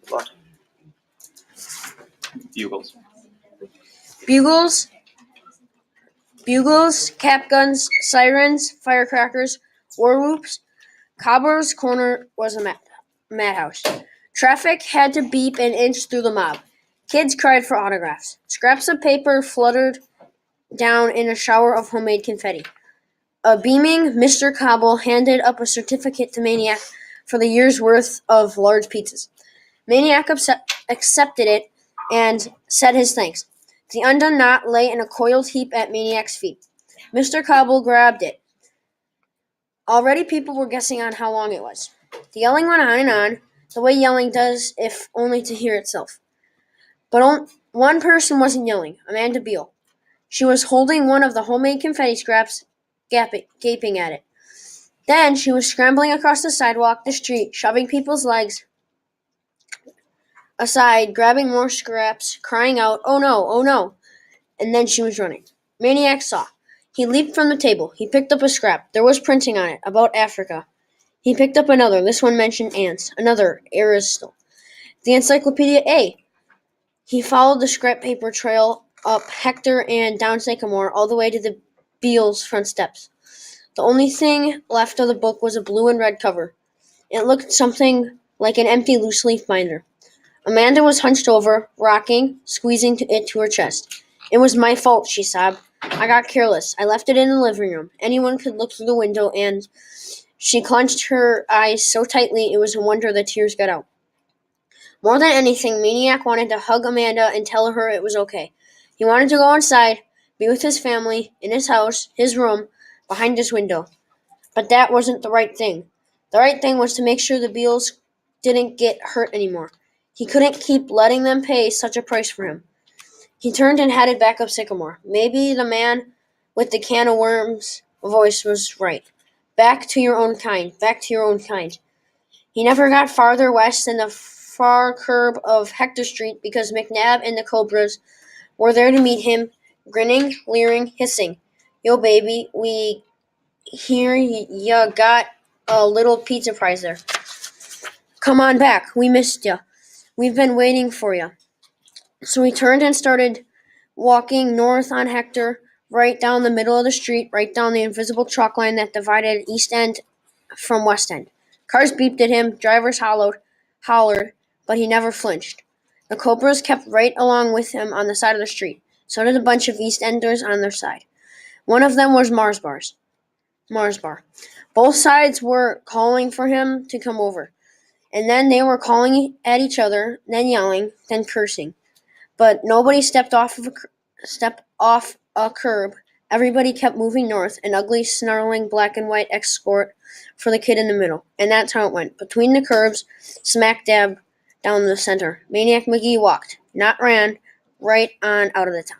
What? Bugles. Bugles, cap guns, sirens, firecrackers, war whoops. Cobbler's Corner was a madhouse. Traffic had to beep an inch through the mob. Kids cried for autographs. Scraps of paper fluttered down in a shower of homemade confetti. A beaming Mr. Cobble handed up a certificate to Maniac for the year's worth of large pizzas. Maniac accepted it and said his thanks. The undone knot lay in a coiled heap at Maniac's feet. Mr. Cobble grabbed it. Already people were guessing on how long it was. The yelling went on and on, the way yelling does if only to hear itself. But one person wasn't yelling, Amanda Beale. She was holding one of the homemade confetti scraps, gaping at it. Then she was scrambling across the sidewalk, the street, shoving people's legs aside, grabbing more scraps, crying out, "Oh no, oh no!" And then she was running. Maniac saw. He leaped from the table. He picked up a scrap. There was printing on it, about Africa. He picked up another. This one mentioned ants. Another, Aristotle. The Encyclopedia A. He followed the scrap paper trail up Hector and down Sycamore all the way to the Beals' front steps. The only thing left of the book was a blue and red cover. It looked something like an empty loose-leaf binder. Amanda was hunched over, rocking, squeezing it to her chest. "It was my fault," she sobbed. "I got careless. I left it in the living room. Anyone could look through the window, and..." She clenched her eyes so tightly it was a wonder the tears got out. More than anything, Maniac wanted to hug Amanda and tell her it was okay. He wanted to go inside, be with his family, in his house, his room, behind his window. But that wasn't the right thing. The right thing was to make sure the Beals didn't get hurt anymore. He couldn't keep letting them pay such a price for him. He turned and headed back up Sycamore. Maybe the man with the can of worms voice was right. Back to your own kind. Back to your own kind. He never got farther west than the far curb of Hector Street because McNabb and the Cobras were there to meet him, grinning, leering, hissing. "Yo, baby, we hear ya got a little pizza prize there. Come on back. We missed ya. We've been waiting for ya." So he turned and started walking north on Hector, right down the middle of the street, right down the invisible chalk line that divided East End from West End. Cars beeped at him, drivers hollered, but he never flinched. The Cobras kept right along with him on the side of the street. So did a bunch of East Enders on their side. One of them was Mars Bar. Both sides were calling for him to come over. And then they were calling at each other, then yelling, then cursing. But nobody stepped off a curb. Everybody kept moving north, an ugly, snarling black and white escort for the kid in the middle. And that's how it went. Between the curbs, smack dab down the center, Maniac Magee walked, not ran, right on out of the town.